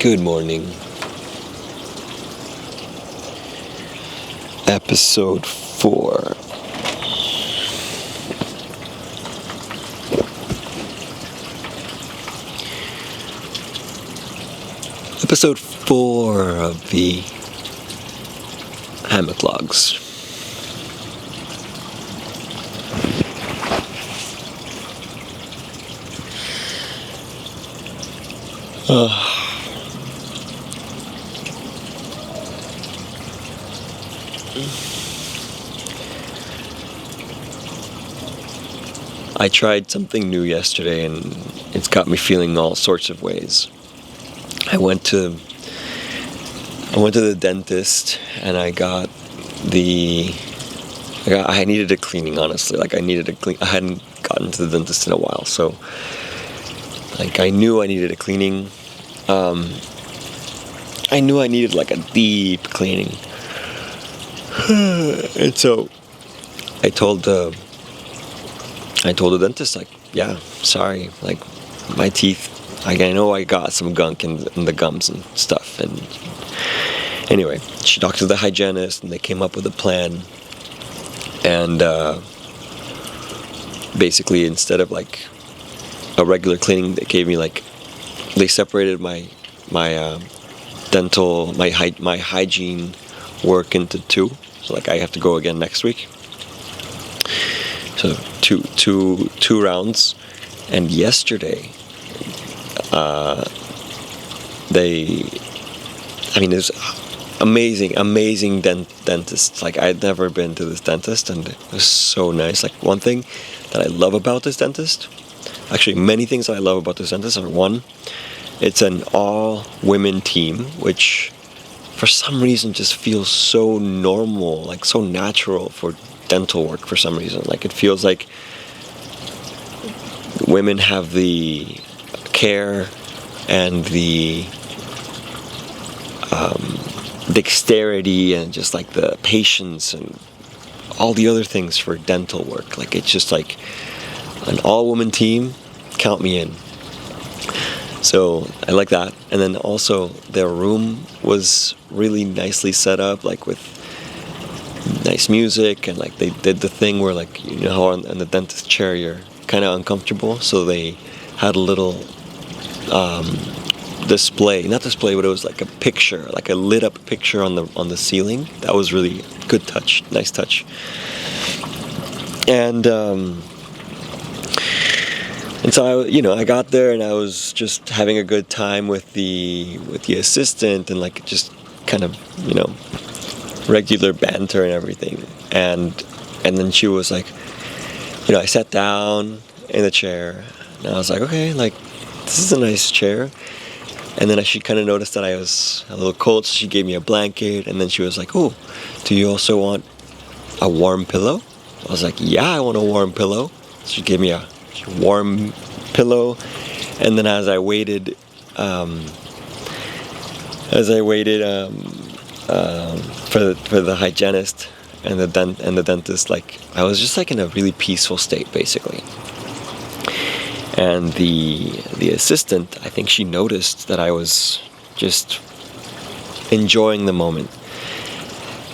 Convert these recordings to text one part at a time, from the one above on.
Good morning. Episode 4. Episode 4 of the Hammock Logs. I tried something new yesterday and it's got me feeling all sorts of ways. I went to the dentist and I needed a cleaning, honestly. I hadn't gotten to the dentist in a while, so I knew I needed a cleaning. I knew I needed a deep cleaning. And so I told the dentist, yeah, sorry, my teeth, I know I got some gunk in the gums and stuff. And anyway, she talked to the hygienist and they came up with a plan. And basically, instead of a regular cleaning, they gave me they separated my dental, my hygiene work into two. So I have to go again next week. So two rounds. And yesterday, there's amazing dentists. I'd never been to this dentist, and it was so nice. One thing that I love about this dentist, actually many things that I love about this dentist are, one, it's an all-women team, which for some reason just feels so normal, so natural for dental work for some reason. It feels like women have the care and the dexterity and just the patience and all the other things for dental work. It's just an all-woman team, count me in. So I like that. And then also their room was really nicely set up, with nice music, and they did the thing where how on the dentist chair you're kind of uncomfortable, so they had a little not display, but it was a picture, a lit up picture on the ceiling. That was really good touch, nice touch. And so I got there and I was just having a good time with the assistant, and just kind of regular banter and everything. And then she was I sat down in the chair and I was okay, this is a nice chair. And then she kind of noticed that I was a little cold, so she gave me a blanket. And then she was oh, do you also want a warm pillow? I was yeah, I want a warm pillow. So she gave me a warm pillow. And then as I waited for the hygienist and the dentist, I was just in a really peaceful state, basically. And the assistant, I think she noticed that I was just enjoying the moment.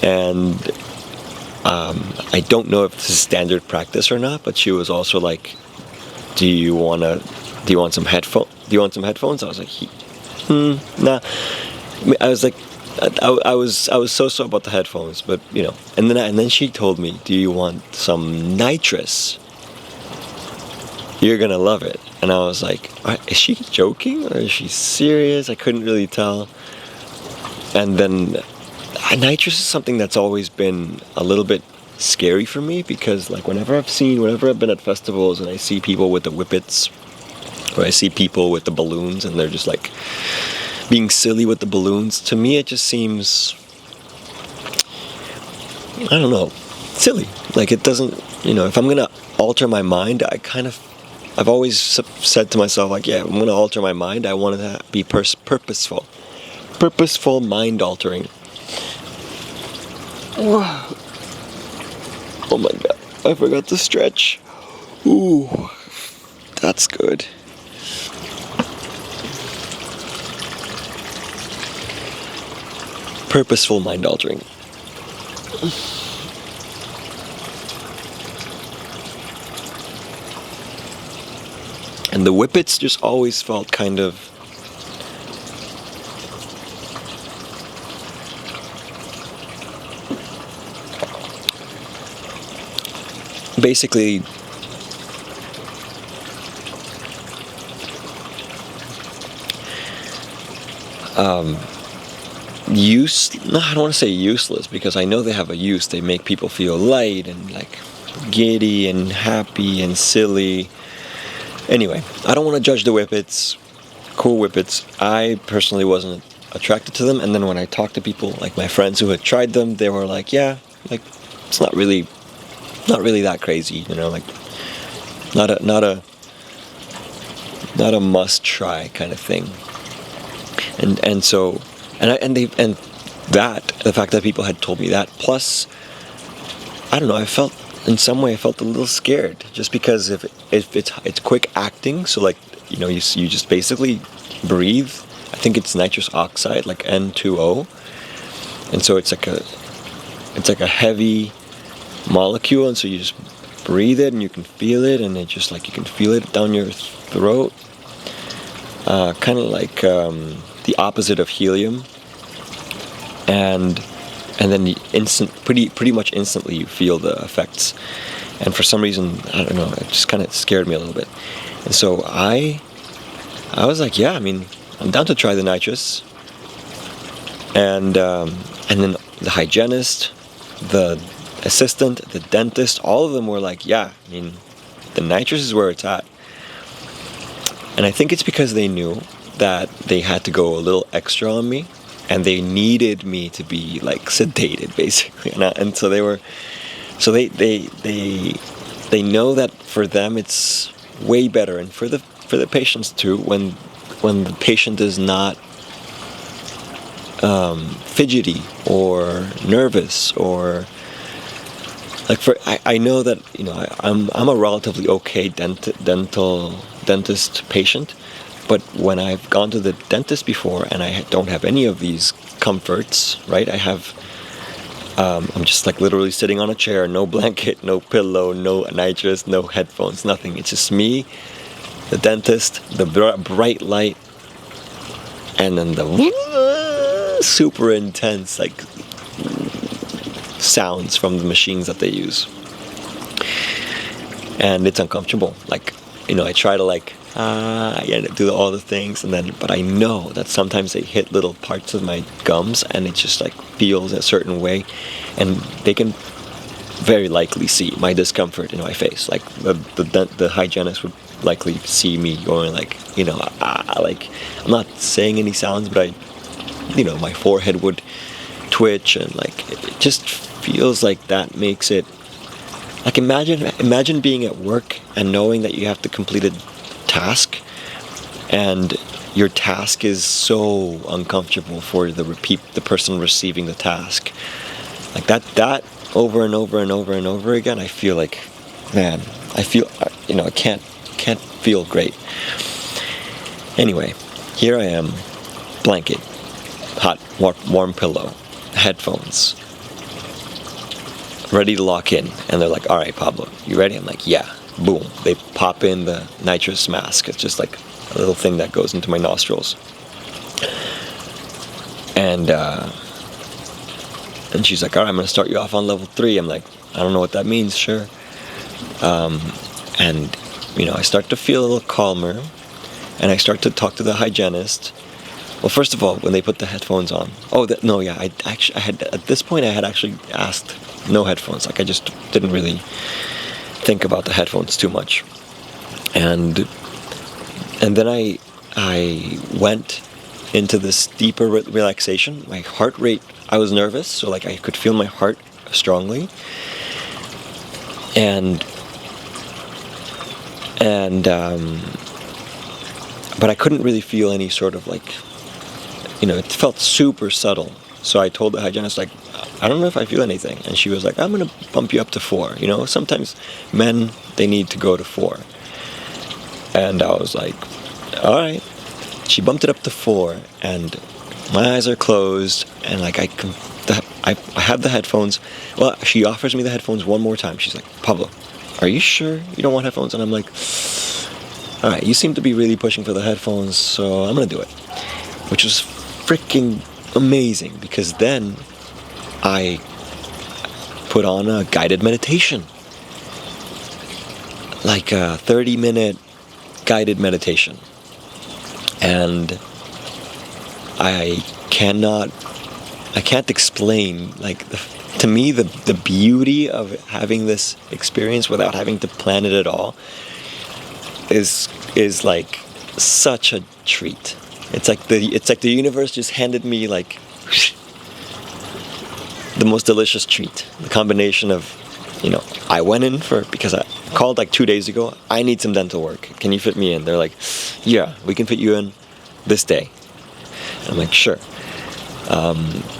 And I don't know if this is standard practice or not, but she was also do you want some headphones? Do you want some headphones? I was nah. I was I was so about the headphones, but and then she told me, do you want some nitrous? You're gonna love it. And I was is she joking or is she serious? I couldn't really tell. And then nitrous is something that's always been a little bit scary for me, because whenever I've been at festivals and I see people with the whippets, or I see people with the balloons and they're just being silly with the balloons, to me it just seems, I don't know, silly. It doesn't, if I'm gonna alter my mind, I've always said to myself, yeah, I'm gonna alter my mind, I want it to be purposeful mind altering. Oh my god, I forgot to stretch. Ooh, that's good. purposeful mind altering. And the whippets just always felt kind of basically no, I don't want to say useless, because I know they have a use. They make people feel light and like giddy and happy and silly. Anyway, I don't want to judge the whippets. Cool whippets. I personally wasn't attracted to them, and then when I talked to people, like my friends who had tried them, they were like, yeah, like it's not really that crazy, you know, like not a must try kind of thing. And so the fact that people had told me that, plus I don't know, I felt in some way a little scared, just because if it's quick acting, so like, you know, you just basically breathe. I think it's nitrous oxide, like N2O, and so it's like a heavy molecule, and so you just breathe it and you can feel it, and it just like you can feel it down your throat, kind of like the opposite of helium, and then pretty much instantly you feel the effects. And for some reason, I don't know, it just kind of scared me a little bit. And so I was like, yeah, I mean, I'm down to try the nitrous. And then the hygienist, the assistant, the dentist, all of them were like, yeah, I mean, the nitrous is where it's at. And I think it's because they knew that they had to go a little extra on me, and they needed me to be like sedated, basically. And so they know that for them it's way better, and for the patients too, when the patient is not fidgety or nervous, or like I know that, you know, I'm a relatively okay dentist patient, but when I've gone to the dentist before and I don't have any of these comforts, right? I'm just like literally sitting on a chair, no blanket, no pillow, no nitrous, no headphones, nothing. It's just me, the dentist, the bright light, and then the super intense like sounds from the machines that they use. And it's uncomfortable. Like, you know, I try to like do all the things, but I know that sometimes they hit little parts of my gums, and it just like feels a certain way, and they can very likely see my discomfort in my face. Like the hygienist would likely see me going like, you know, like I'm not saying any sounds, but my forehead would twitch, and like it just feels like that makes it like, imagine being at work and knowing that you have to complete a task, and your task is so uncomfortable for the person receiving the task. Like that over and over and over and over again, I feel like, man, I can't feel great. Anyway, here I am, blanket, hot, warm pillow, headphones, ready to lock in. And they're like, all right, Pablo, you ready? I'm like, yeah. Boom. They pop in the nitrous mask. It's just like a little thing that goes into my nostrils. And she's like, all right, I'm going to start you off on level 3. I'm like, I don't know what that means, sure. And, I start to feel a little calmer, and I start to talk to the hygienist. Well, first of all, when they put the headphones on, I had at this point I had actually asked no headphones. Like, I just didn't really think about the headphones too much, and then I went into this deeper relaxation. My heart rate, I was nervous, so like I could feel my heart strongly, but I couldn't really feel any sort of like, it felt super subtle. So I told the hygienist, like, I don't know if I feel anything. And she was like, I'm going to bump you up to 4. Sometimes men, they need to go to 4. And I was like, all right. She bumped it up to 4. And my eyes are closed, and like I have the headphones. Well, she offers me the headphones one more time. She's like, Pablo, are you sure you don't want headphones? And I'm like, all right, you seem to be really pushing for the headphones, so I'm gonna do it. Which was freaking amazing, because then I put on a guided meditation, like a 30-minute guided meditation. And I can't explain, like, to me, the beauty of having this experience without having to plan it at all is like such a treat. It's like the universe just handed me like the most delicious treat. The combination of, I went in because I called like 2 days ago. I need some dental work. Can you fit me in? They're like, yeah, we can fit you in this day. I'm like, sure.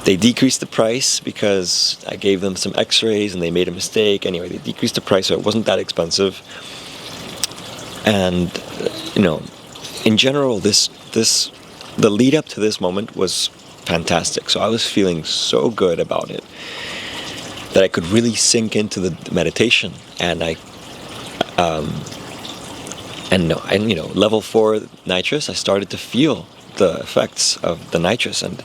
They decreased the price because I gave them some x-rays and they made a mistake. Anyway, they decreased the price, so it wasn't that expensive. And, in general, the lead up to this moment was fantastic. So I was feeling so good about it that I could really sink into the meditation. And level 4 nitrous, I started to feel the effects of the nitrous, and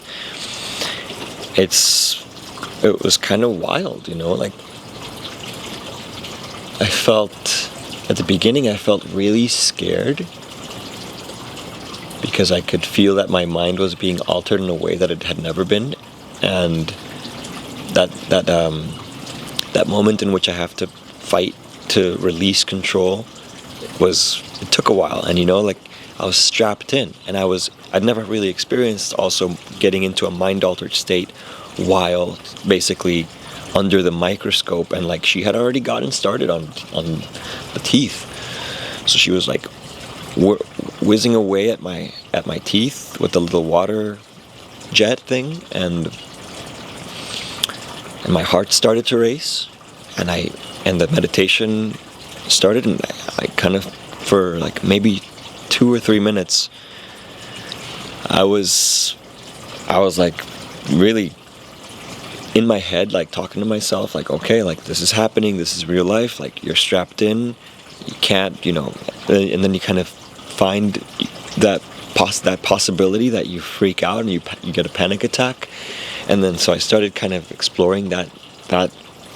it was kind of wild, like at the beginning I felt really scared because I could feel that my mind was being altered in a way that it had never been, and that moment in which I have to fight to release control it took a while. And I was strapped in, and I'd never really experienced also getting into a mind-altered state while basically under the microscope, and like she had already gotten started on the teeth. So she was like whizzing away at my teeth with the little water jet thing, and my heart started to race, and the meditation started, and I kind of, for like maybe 2 or 3 minutes, I was like really in my head, like talking to myself, like, okay, like this is happening, this is real life, like you're strapped in, you can't, and then you kind of find that possibility that you freak out and you get a panic attack. And then so I started kind of exploring that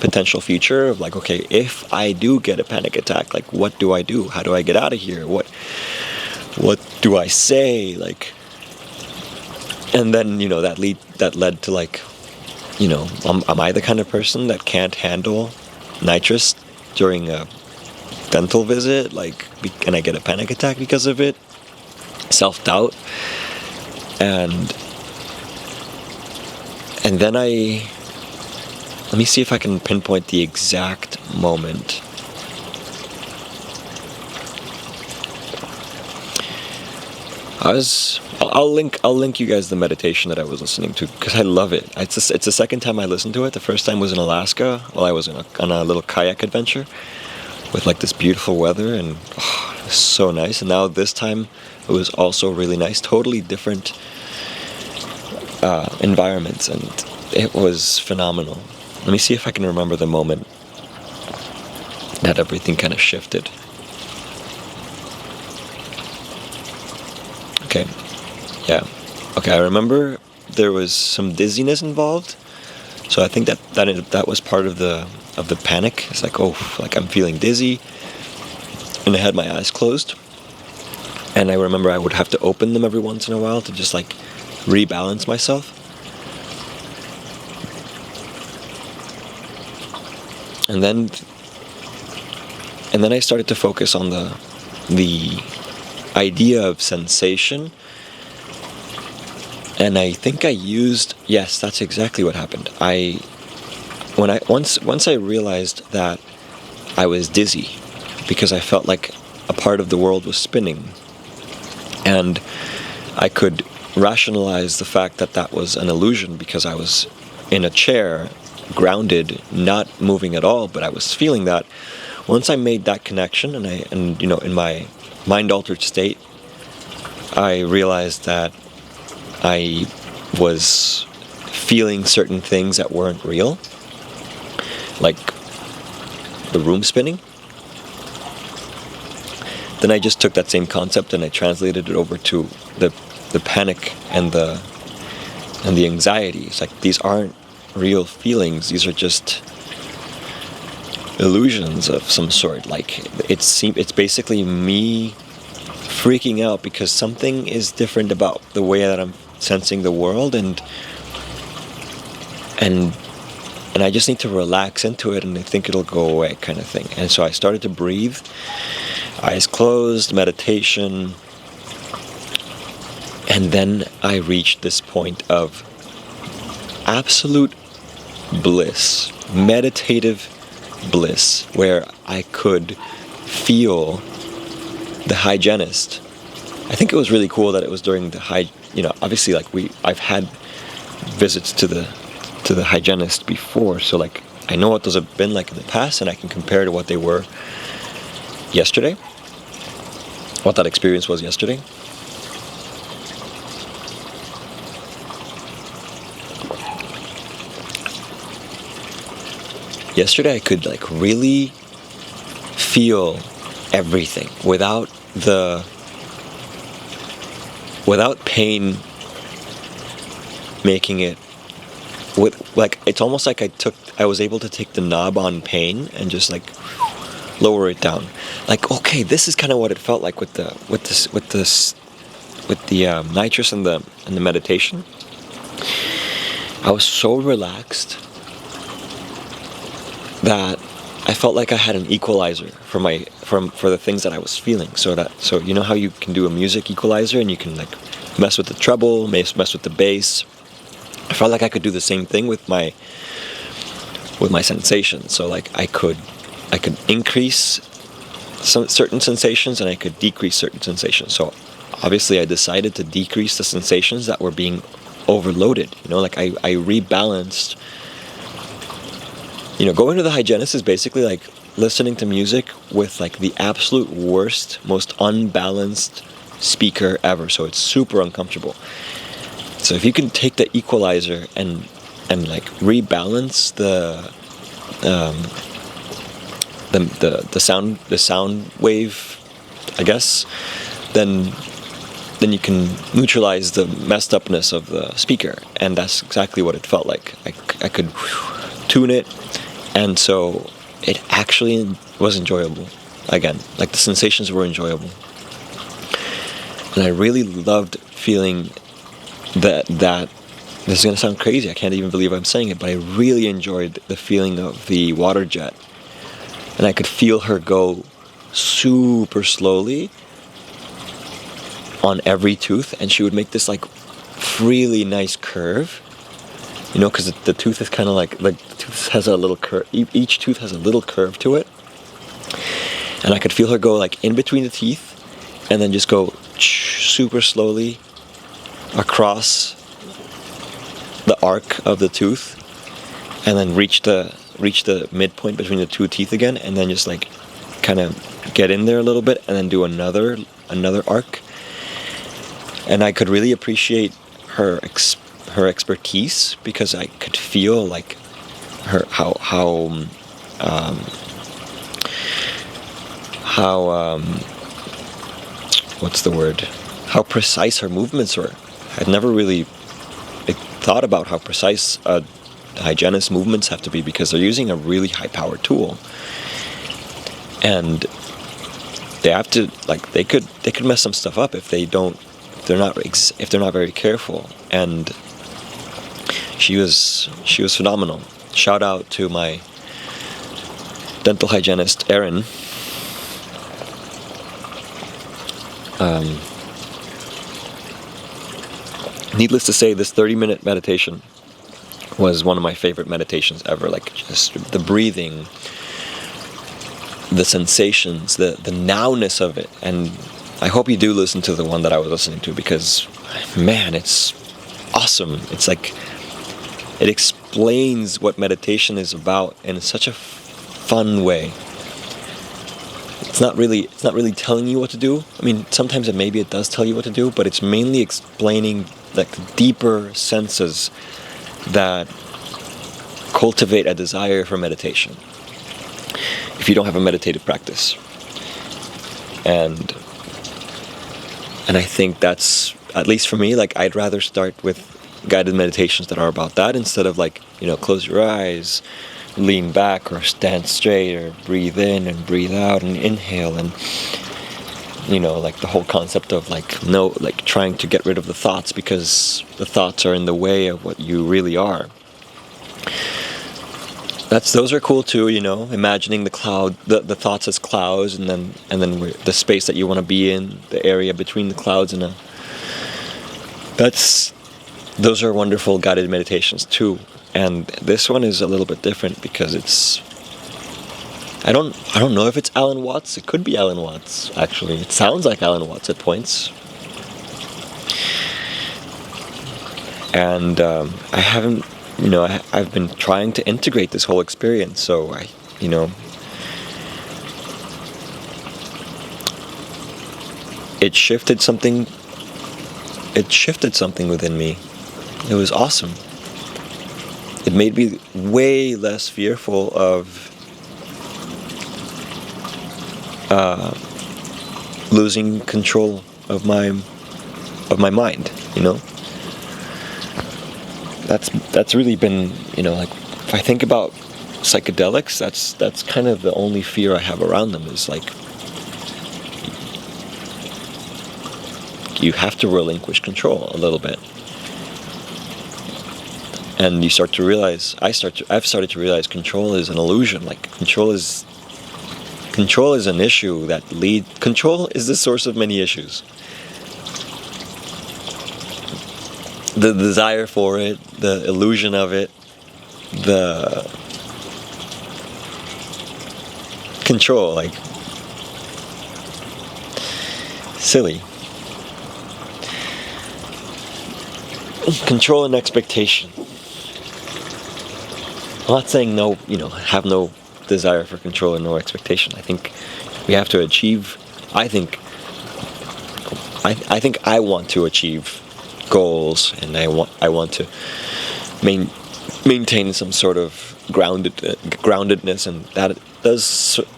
potential future of like, okay, if I do get a panic attack, like what do I do? How do I get out of here? What do I say? Like, and then that led to like, am I the kind of person that can't handle nitrous during a dental visit? Like, can I get a panic attack because of it? Self-doubt. And then let me see if I can pinpoint the exact moment. I'll link you guys the meditation that I was listening to, because I love it. It's the second time I listened to it. The first time was in Alaska while I was on a little kayak adventure with like this beautiful weather, and it was so nice. And now this time it was also really nice, totally different environments, and it was phenomenal. Let me see if I can remember the moment that everything kind of shifted. Okay, yeah. Okay, I remember there was some dizziness involved, so I think that was part of the panic. It's like, like I'm feeling dizzy, and I had my eyes closed, and I remember I would have to open them every once in a while to just like rebalance myself. And then I started to focus on the idea of sensation, and I think yes, that's exactly what happened. Once I realized that I was dizzy because I felt like a part of the world was spinning, and I could rationalize the fact that was an illusion because I was in a chair, grounded, not moving at all, but I was feeling that. Once I made that connection, and in my mind-altered state, I realized that I was feeling certain things that weren't real, like the room spinning. Then I just took that same concept and I translated it over to the panic and the anxiety. It's like, these aren't real feelings, these are just illusions of some sort. Like, it's basically me freaking out because something is different about the way that I'm sensing the world, and I just need to relax into it, and I think it'll go away, kind of thing. And so I started to breathe, eyes closed, meditation, and then I reached this point of absolute bliss, meditative bliss, where I could feel the hygienist. I think it was really cool that it was during the obviously, like, I've had visits to the hygienist before, so like I know what those have been like in the past, and I can compare to what they were yesterday, what that experience was yesterday. Yesterday I could like really feel everything without pain making it it's almost like I was able to take the knob on pain and just like lower it down. Like, okay, this is kind of what it felt like with the nitrous and the meditation. I was so relaxed that I felt like I had an equalizer for the things that I was feeling. So you know how you can do a music equalizer and you can like mess with the treble, mess with the bass. I felt like I could do the same thing with my sensations. So like I could increase some certain sensations and I could decrease certain sensations. So obviously I decided to decrease the sensations that were being overloaded. Like I rebalanced. Going to the hygienist is basically like listening to music with like the absolute worst, most unbalanced speaker ever. So it's super uncomfortable. So if you can take the equalizer and like rebalance the sound wave, I guess, then you can neutralize the messed upness of the speaker, and that's exactly what it felt like. I could tune it, and so it actually was enjoyable. Again, like the sensations were enjoyable, and I really loved feeling that this is going to sound crazy, I can't even believe I'm saying it, but I really enjoyed the feeling of the water jet. And I could feel her go super slowly on every tooth, and she would make this like really nice curve, because the tooth is kind of like the tooth has a little curve, each tooth has a little curve to it, and I could feel her go like in between the teeth and then just go super slowly across the arc of the tooth, and then reach the midpoint between the two teeth again, and then just like kind of get in there a little bit, and then do another arc. And I could really appreciate her expertise, because I could feel like her how what's the word? How precise her movements were. I'd never really thought about how precise hygienist movements have to be, because they're using a really high-powered tool, and they have to they could mess some stuff up if they're not very careful. And she was phenomenal. Shout out to my dental hygienist Erin. Needless to say, this 30-minute meditation was one of my favorite meditations ever. Like, just the breathing, the sensations, the nowness of it. And I hope you do listen to the one that I was listening to, because, man, it's awesome. It's like, it explains what meditation is about in such a fun way. it's not really telling you what to do. I mean, sometimes it does tell you what to do, but it's mainly explaining like the deeper senses that cultivate a desire for meditation if you don't have a meditative practice. And I think that's, at least for me, like I'd rather start with guided meditations that are about that instead of like, close your eyes, lean back, or stand straight, or breathe in and breathe out and inhale, and like the whole concept of like trying to get rid of the thoughts because the thoughts are in the way of what you really are. Those are cool too, imagining the thoughts as clouds, and then the space that you want to be in, the area between the clouds, and those are wonderful guided meditations too. And this one is a little bit different because I don't know if it's Alan Watts. It could be Alan Watts, actually. It sounds like Alan Watts at points. And I haven't, I've been trying to integrate this whole experience. So it shifted something within me. It was awesome. It made me way less fearful of losing control of my mind. That's really been, like if I think about psychedelics, that's kind of the only fear I have around them, is like you have to relinquish control a little bit. And you start to realize, I've started to realize control is an illusion. Like control is an issue control is the source of many issues. The desire for it, the illusion of it, the control, like silly. Control and expectation. I'm not saying no, have no desire for control and no expectation. I think we have to achieve, I think I want to achieve goals, and I want to maintain some sort of groundedness, and that does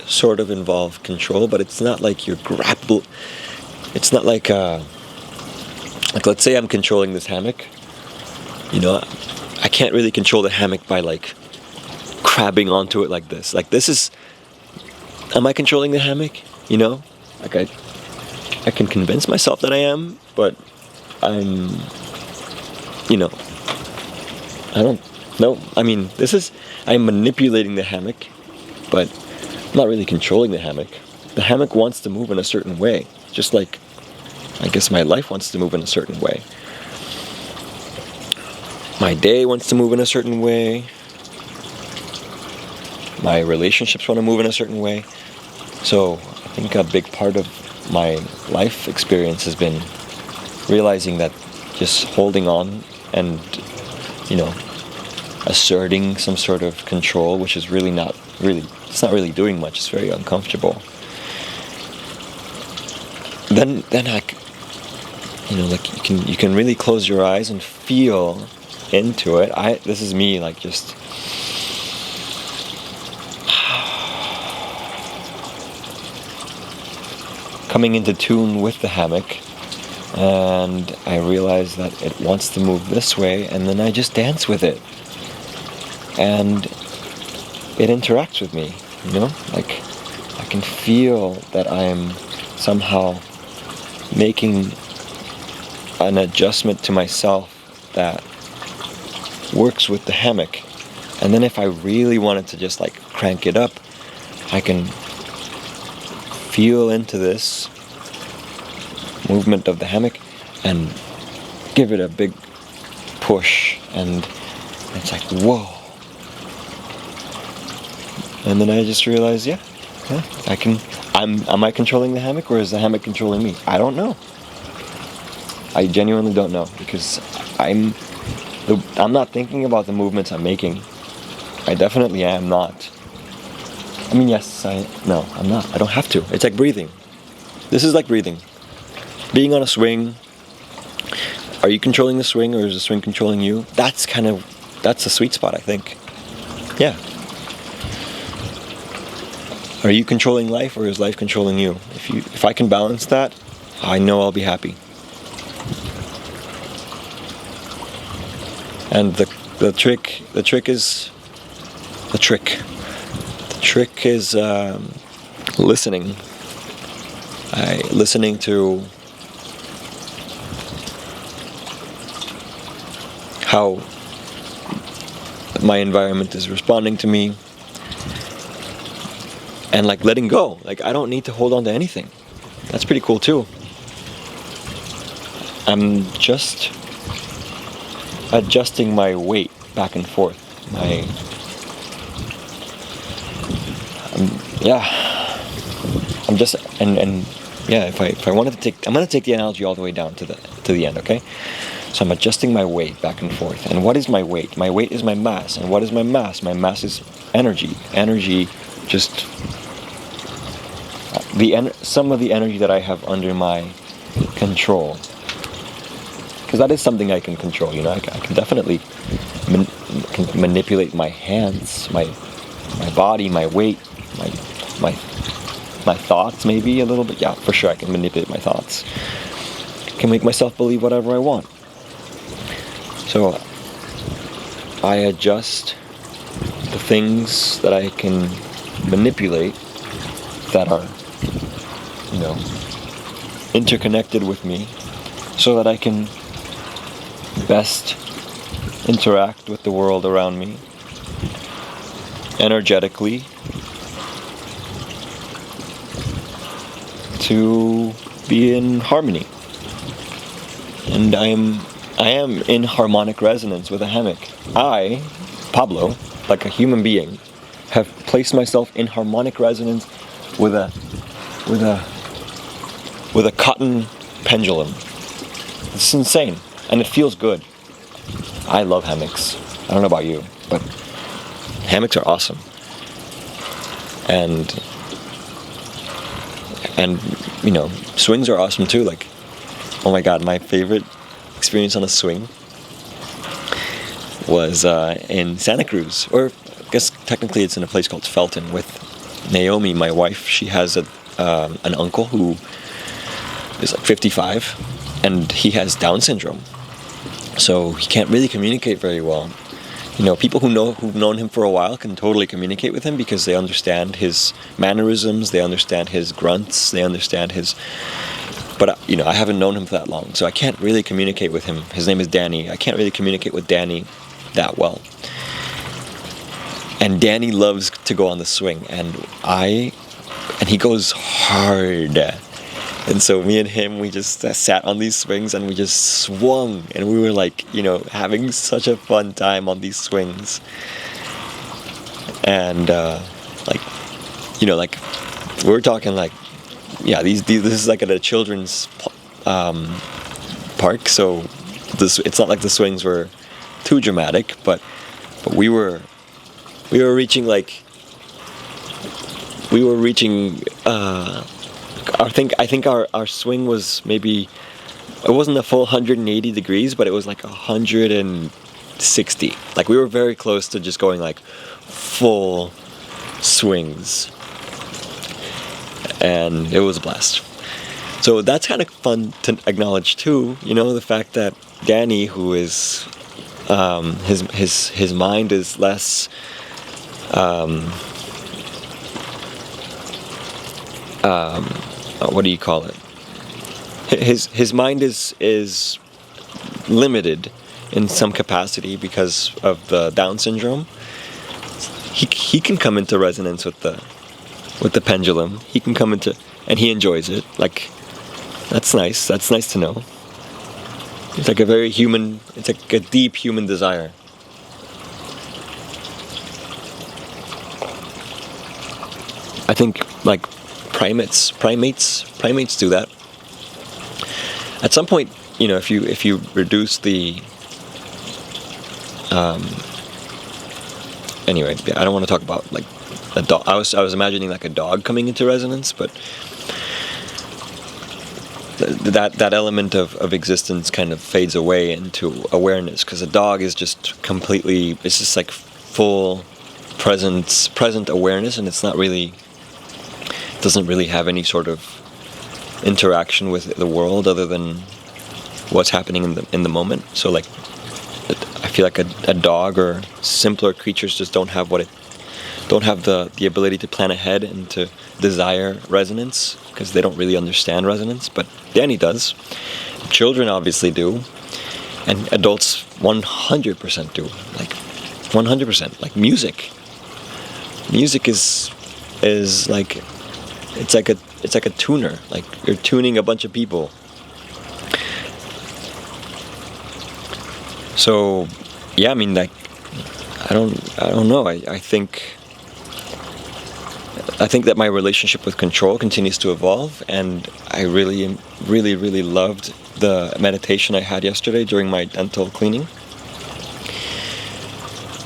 sort of involve control, but it's not like it's not like let's say I'm controlling this hammock. I can't really control the hammock by like crabbing onto it like this. Like am I controlling the hammock? Like I can convince myself that I am, but I'm, I don't know. I mean, I'm manipulating the hammock, but I'm not really controlling the hammock. The hammock wants to move in a certain way, just like I guess my life wants to move in a certain way. My day wants to move in a certain way. My relationships want to move in a certain way. So I think a big part of my life experience has been realizing that just holding on and, asserting some sort of control, which is it's not really doing much. It's very uncomfortable. Then like you can really close your eyes and feel into it. This is me, like just coming into tune with the hammock, and I realize that it wants to move this way, and then I just dance with it, and it interacts with me, like I can feel that I'm somehow making an adjustment to myself that works with the hammock. And then if I really wanted to just like crank it up, I can feel into this movement of the hammock and give it a big push, and it's like, whoa. And then I just realized, am I controlling the hammock, or is the hammock controlling me? I don't know. I genuinely don't know, because I'm not thinking about the movements I'm making. I definitely am not. I mean, yes, no, I'm not. I don't have to. It's like breathing. This is like breathing. Being on a swing. Are you controlling the swing, or is the swing controlling you? That's the sweet spot, I think. Yeah. Are you controlling life, or is life controlling you? If I can balance that, I know I'll be happy. And the trick is listening. Listening to how my environment is responding to me, and like letting go. Like, I don't need to hold on to anything. That's pretty cool too. I'm just adjusting my weight back and forth. I'm just if I wanted to take, I'm gonna take the analogy all the way down to the end, okay? So I'm adjusting my weight back and forth. And what is my weight? My weight is my mass. And what is my mass? My mass is energy. Energy, just some of the energy that I have under my control. Because that is something I can control. I can definitely manipulate my hands, my body, my weight, my thoughts, maybe a little bit. Yeah, for sure I can manipulate my thoughts. I can make myself believe whatever I want. So I adjust the things that I can manipulate that are, interconnected with me, so that I can best interact with the world around me energetically, to be in harmony. And I am in harmonic resonance with a hammock. I, Pablo, like a human being, have placed myself in harmonic resonance with a cotton pendulum. It's insane, and it feels good. I love hammocks. I don't know about you, but hammocks are awesome. And swings are awesome too. Like, oh my god, my favorite experience on a swing was in Santa Cruz, or I guess technically it's in a place called Felton, with Naomi, my wife. She has an uncle who is like 55, and he has Down syndrome, so he can't really communicate very well. People who've known him for a while can totally communicate with him, because they understand his mannerisms, they understand his grunts, they understand his... But, I haven't known him for that long, so I can't really communicate with him. His name is Danny. I can't really communicate with Danny that well. And Danny loves to go on the swing, and he goes hard. And so me and him, we just sat on these swings and we just swung, and we were like, having such a fun time on these swings. And we're talking like, yeah, this is like at a children's park, so it's not like the swings were too dramatic, but we were reaching I think our swing was maybe, it wasn't a full 180 degrees, but it was like 160. Like, we were very close to just going like full swings, and it was a blast. So that's kind of fun to acknowledge too, the fact that Danny, who is his mind is less what do you call it? His mind is limited in some capacity because of the Down syndrome. He can come into resonance with the pendulum. He can come into, and he enjoys it. Like, that's nice. That's nice to know. It's like it's like a deep human desire. I think like primates do that. At some point, if you reduce the anyway, I don't want to talk about like a dog. I was imagining like a dog coming into resonance, but that element of existence kind of fades away into awareness, because a dog is just completely, it's just like full present awareness, and it's not really, doesn't really have any sort of interaction with the world other than what's happening in the moment. So like, I feel like a dog or simpler creatures just don't have the ability to plan ahead and to desire resonance, because they don't really understand resonance. But Danny does. Children obviously do, and adults 100% do. Like 100%. Like music. Music is like, it's like a tuner. Like you're tuning a bunch of people. So yeah, I mean, like, I don't know. I think that my relationship with control continues to evolve, and I really loved the meditation I had yesterday during my dental cleaning,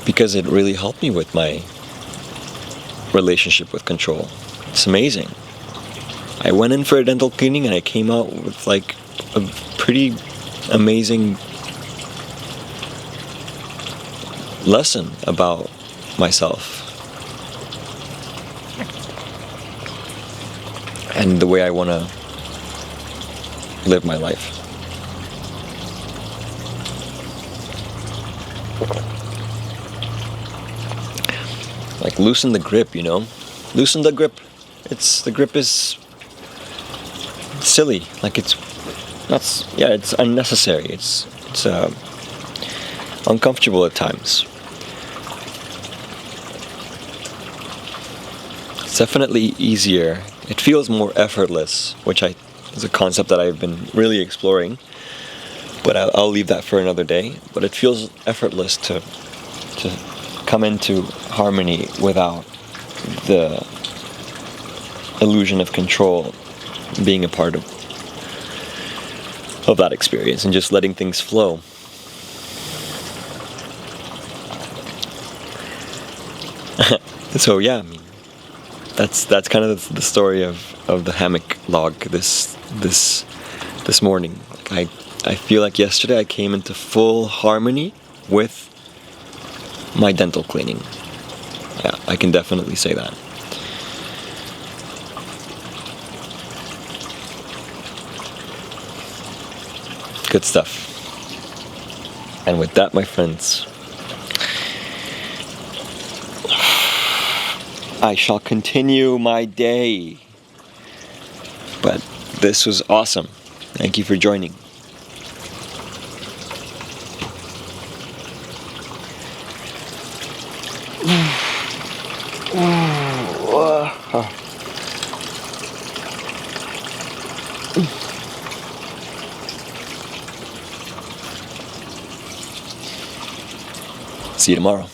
because it really helped me with my relationship with control. It's amazing. I went in for a dental cleaning and I came out with like a pretty amazing lesson about myself and the way I want to live my life. Like, loosen the grip, you know? Loosen the grip. The grip is silly. Like, it's unnecessary. It's uncomfortable at times. It's definitely easier. It feels more effortless, which is a concept that I've been really exploring, but I'll leave that for another day. But it feels effortless to come into harmony without the illusion of control being a part of that experience, and just letting things flow. So yeah, I mean, that's kind of the story of the hammock log this morning. I feel like yesterday I came into full harmony with my dental cleaning. Yeah, I can definitely say that. Good stuff. And with that, my friends, I shall continue my day. But this was awesome. Thank you for joining. See you tomorrow.